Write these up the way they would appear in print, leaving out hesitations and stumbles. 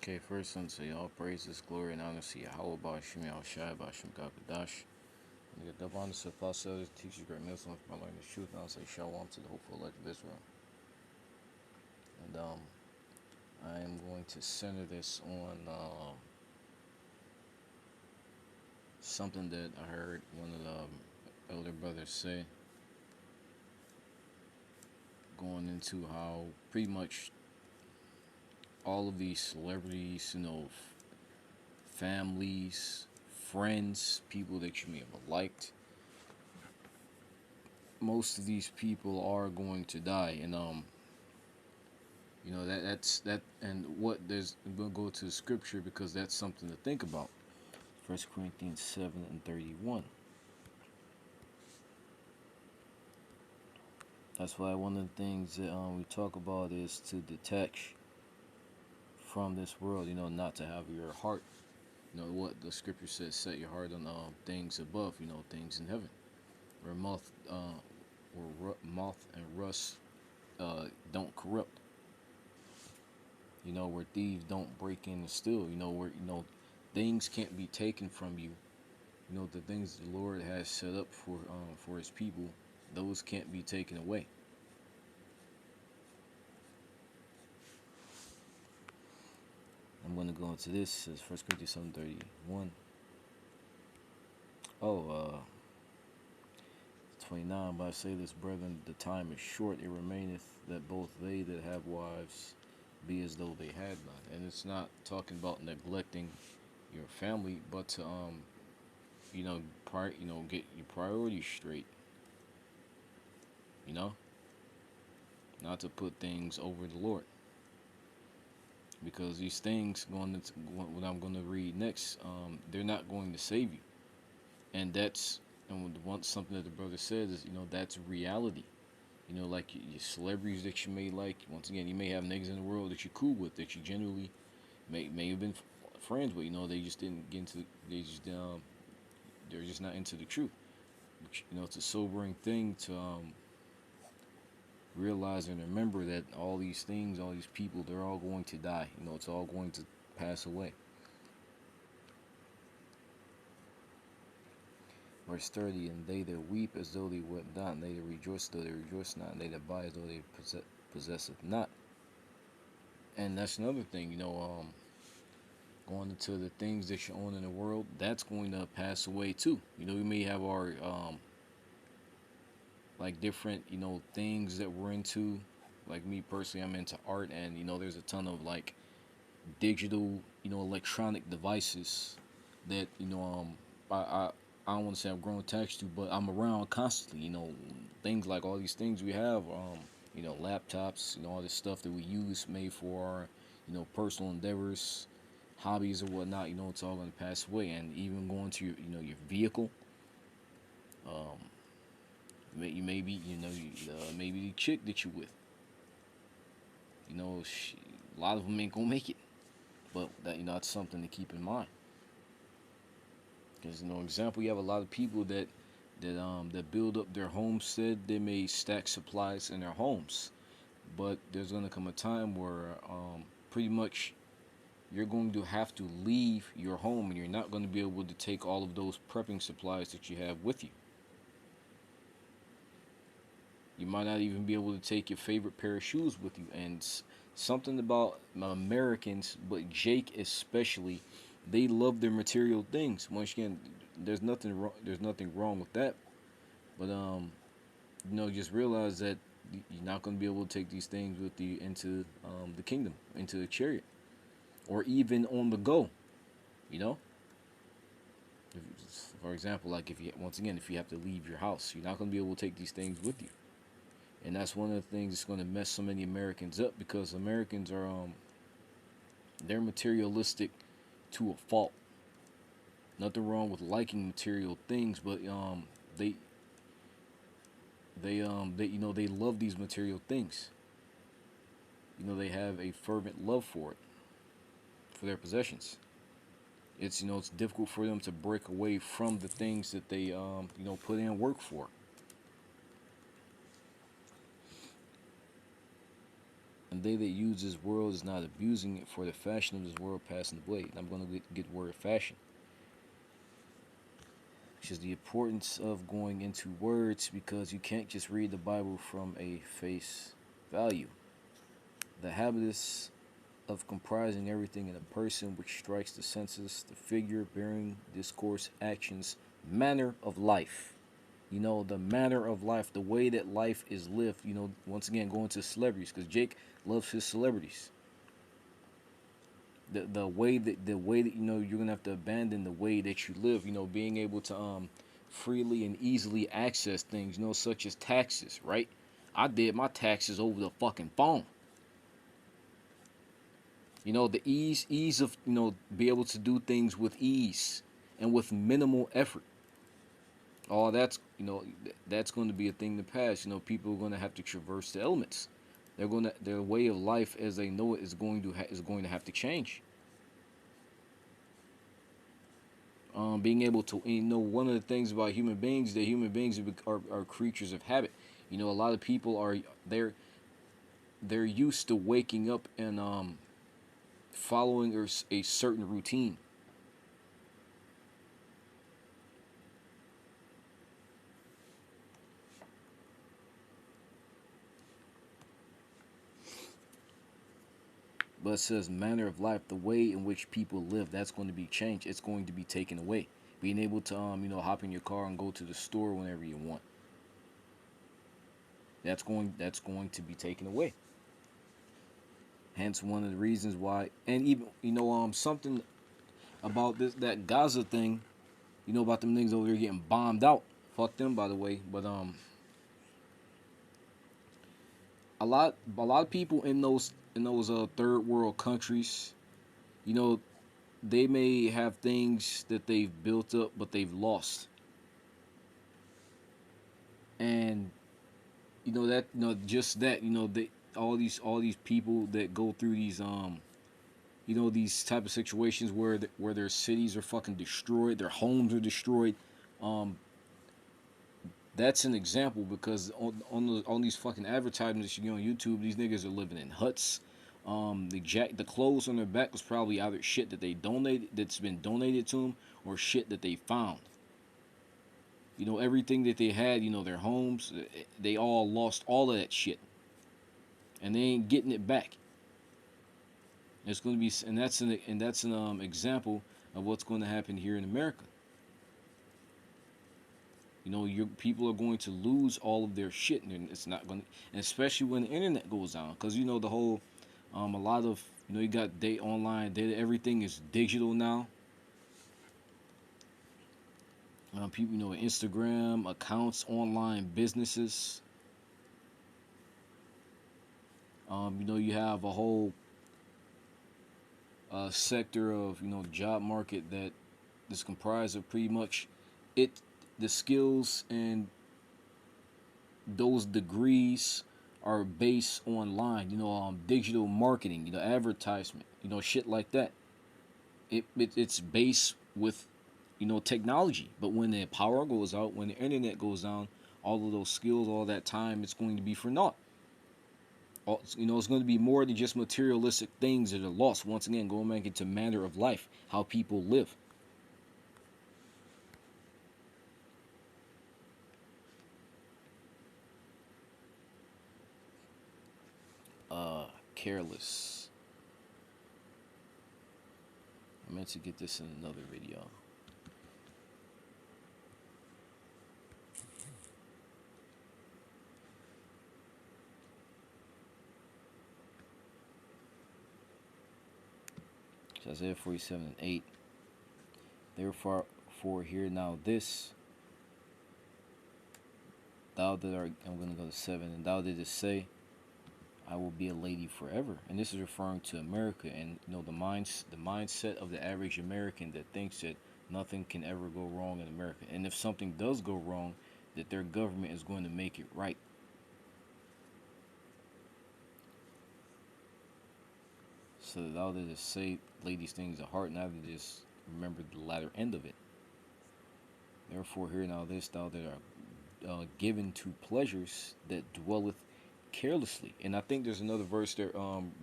Okay, first unto all praises, glory, and honor to Yahweh Bashim Shai Bashim Gakadash. And get the honor to apostles, teachers, great Muslims, from learning the truth, and I'll say shalom to the hopeful elect of Israel. And I am going to center this on something that I heard one of the elder brothers say, going into how pretty much all of these celebrities, families, friends, people that you may have liked, most of these people are going to die, and that's that. And what there's, we'll go to the scripture because that's something to think about. 1 Corinthians 7:31. That's why one of the things that we talk about is to detach from this world, not to have your heart, what the scripture says, set your heart on things above, things in heaven, where moth and rust don't corrupt, where thieves don't break in and steal, where things can't be taken from you. The things the Lord has set up for His people, those can't be taken away. I'm going to go into this. It says 1 Corinthians 7:31. 29. But I say this, brethren, the time is short. It remaineth that both they that have wives be as though they had none. And it's not talking about neglecting your family, but to get your priorities straight. Not to put things over the Lord, because these things going into what I'm going to read next, they're not going to save you, and something that the brother says is that's reality. Like your celebrities that you may like. Once again, you may have niggas in the world that you're cool with, that you generally may have been friends with. They just didn't get into. They're just not into the truth. It's a sobering thing to realize and remember that all these things, all these people, they're all going to die. It's all going to pass away. Verse 30, and they that weep as though they wept not, and they that rejoice as though they rejoice not, and they that buy as though they possesseth not. And that's another thing, going into the things that you own in the world, that's going to pass away too. We may have our like different, things that we're into. Like me personally, I'm into art, and there's a ton of like digital, electronic devices that I don't want to say I've grown attached to, but I'm around constantly. Things like all these things we have, laptops, all this stuff that we use made for our, personal endeavors, hobbies or whatnot. It's all going to pass away, and even going to your vehicle. Maybe maybe the chick that you with. A lot of them ain't gonna make it, but that's something to keep in mind. Because example, you have a lot of people that build up their homestead. They may stack supplies in their homes, but there's gonna come a time where pretty much you're going to have to leave your home, and you're not going to be able to take all of those prepping supplies that you have with you. You might not even be able to take your favorite pair of shoes with you. And something about Americans, but Jake especially, they love their material things. Once again, there's nothing wrong. There's nothing wrong with that. But just realize that you're not going to be able to take these things with you into the kingdom, into the chariot, or even on the go. For example, like if you have to leave your house, you're not going to be able to take these things with you. And that's one of the things that's going to mess so many Americans up, because Americans are they're materialistic to a fault. Nothing wrong with liking material things, but they they love these material things. They have a fervent love for it, for their possessions. It's difficult for them to break away from the things that they put in work for. And they that use this world is not abusing it, for the fashion of this world passing away. And I'm going to get word fashion, which is the importance of going into words, because you can't just read the Bible from a face value. The habitus of comprising everything in a person which strikes the senses, the figure, bearing, discourse, actions, manner of life. The manner of life, the way that life is lived. Once again, going to celebrities, because Jake loves his celebrities. The way that you're gonna have to abandon the way that you live. Being able to freely and easily access things. Such as taxes, right? I did my taxes over the fucking phone. The ease of be able to do things with ease and with minimal effort. All that's going to be a thing to pass. People are going to have to traverse the elements. Their way of life as they know it is going to have to change. Being able to, one of the things about human beings, that human beings are creatures of habit. A lot of people they're used to waking up and following a certain routine. But it says manner of life, the way in which people live, that's going to be changed. It's going to be taken away. Being able to hop in your car and go to the store whenever you want. That's going to be taken away. Hence one of the reasons why, and even something about that Gaza thing, about them niggas over there getting bombed out. Fuck them, by the way. But a lot of people in those third world countries, you know, they may have things that they've built up, but they've lost. And just that, they all these people that go through these type of situations where their cities are fucking destroyed, their homes are destroyed. Um, that's an example, because on these fucking advertisements you get on YouTube, these niggas are living in huts. The clothes on their back was probably either shit that they donated, that's been donated to them, or shit that they found. Everything that they had, their homes, they all lost all of that shit, and they ain't getting it back. It's going to be, and that's an example of what's going to happen here in America. Your people are going to lose all of their shit, and it's not going to, and especially when the internet goes down, because the whole, a lot of, you got data online data, everything is digital now. People, Instagram accounts, online businesses. You have a whole sector of job market that is comprised of pretty much it the skills and those degrees are based online. Digital marketing, advertisement, shit like that. It's based with technology. But when the power goes out, when the internet goes down, all of those skills, all that time, it's going to be for naught. It's going to be more than just materialistic things that are lost. Once again, going back into manner of life, how people live. Careless. I meant to get this in another video. Isaiah 47:8. Therefore, hear now this, thou that art, I'm going to go to 7, and thou didst say, I will be a lady forever. And this is referring to America, and the mindset of the average American that thinks that nothing can ever go wrong in America, and if something does go wrong, that their government is going to make it right. So that thou didst say, lay these things at heart, neither didst remember the latter end of it. Therefore hear now this, thou that art given to pleasures, that dwelleth carelessly. And I think there's another verse that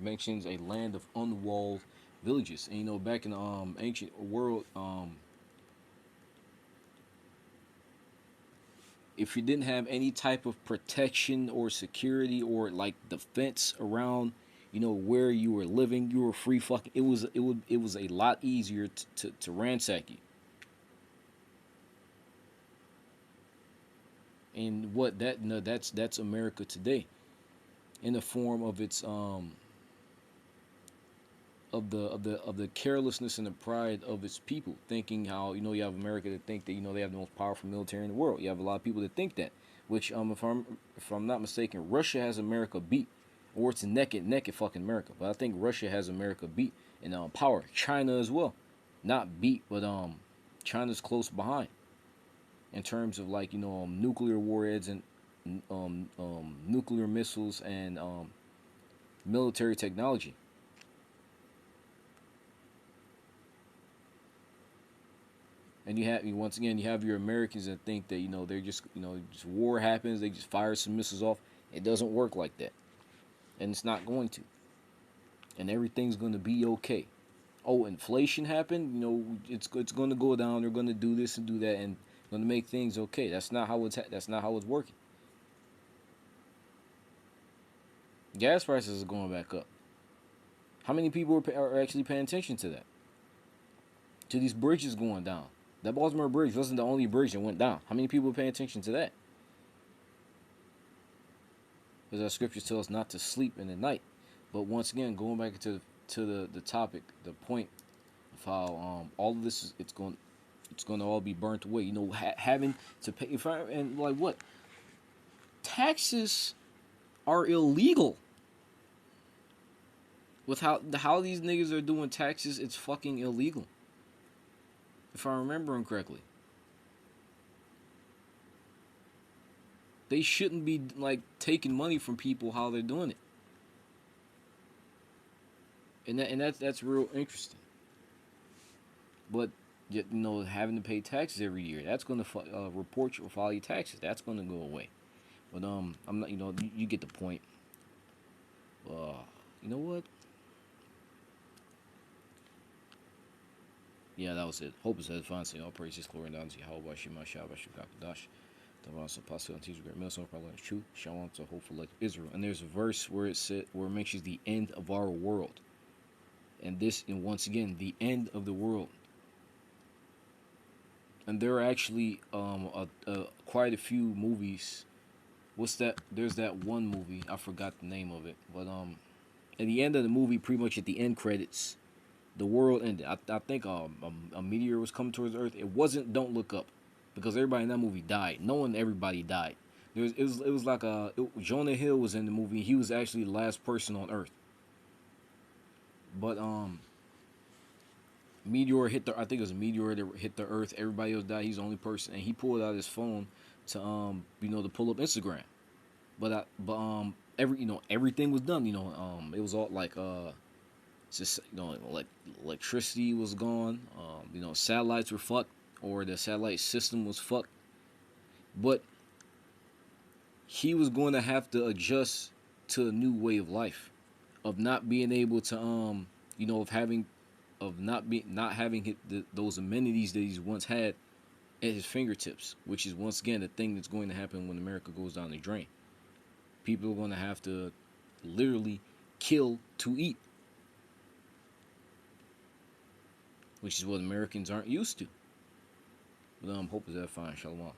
mentions a land of unwalled villages. And back in the ancient world, if you didn't have any type of protection or security or like defense around, where you were living, you were free fucking. It was a lot easier to ransack you. And what that no, that's America today, in the form of its of the carelessness and the pride of its people, thinking how you have America that think that they have the most powerful military in the world. You have a lot of people that think that, which if I'm not mistaken, Russia has America beat, or it's naked fucking America. But I think Russia has America beat in power. China as well, not beat, but China's close behind in terms of like nuclear warheads and nuclear missiles and military technology. And once again you have your Americans that think that they're just war happens, they just fire some missiles off. It doesn't work like that, and it's not going to. And everything's going to be okay. Oh, inflation happened. It's going to go down. They're going to do this and do that, and going to make things okay. That's not how it's working. Gas prices are going back up. How many people are actually paying attention to that? To these bridges going down. That Baltimore Bridge wasn't the only bridge that went down. How many people are paying attention to that? Because our scriptures tell us not to sleep in the night. But once again, going back to the topic, the point of how all of this it's going to all be burnt away. Having to pay and like what taxes are illegal. With how these niggas are doing taxes, it's fucking illegal. If I remember correctly, they shouldn't be like taking money from people how they're doing it, and that's real interesting. But having to pay taxes every year, that's gonna report you or file your taxes. That's gonna go away. But I'm not. You get the point. You know what? Yeah, that was it. Hope is advancing. All praises, glory, and honor to Yahweh, Shema, Shabbat, Shukakadash. The apostle and teacher, great millstone, probably truth. Shalom to hopeful like Israel. And there's a verse where it mentions the end of our world. And once again, the end of the world. And there are actually quite a few movies. What's that? There's that one movie. I forgot the name of it. But at the end of the movie, pretty much at the end credits, the world ended. I think a meteor was coming towards Earth. It wasn't Don't Look Up, because everybody in that movie died. Everybody died. It was like Jonah Hill was in the movie. He was actually the last person on Earth. But meteor hit the. I think it was a meteor that hit the Earth. Everybody else died. He's the only person, and he pulled out his phone to to pull up Instagram. But everything was done. It was all like just like electricity was gone. Satellites were fucked, or the satellite system was fucked. But he was going to have to adjust to a new way of life, of not being able to not having those amenities that he's once had at his fingertips, which is once again the thing that's going to happen when America goes down the drain. People are going to have to literally kill to eat, which is what Americans aren't used to. But hope is that fine. Shalom.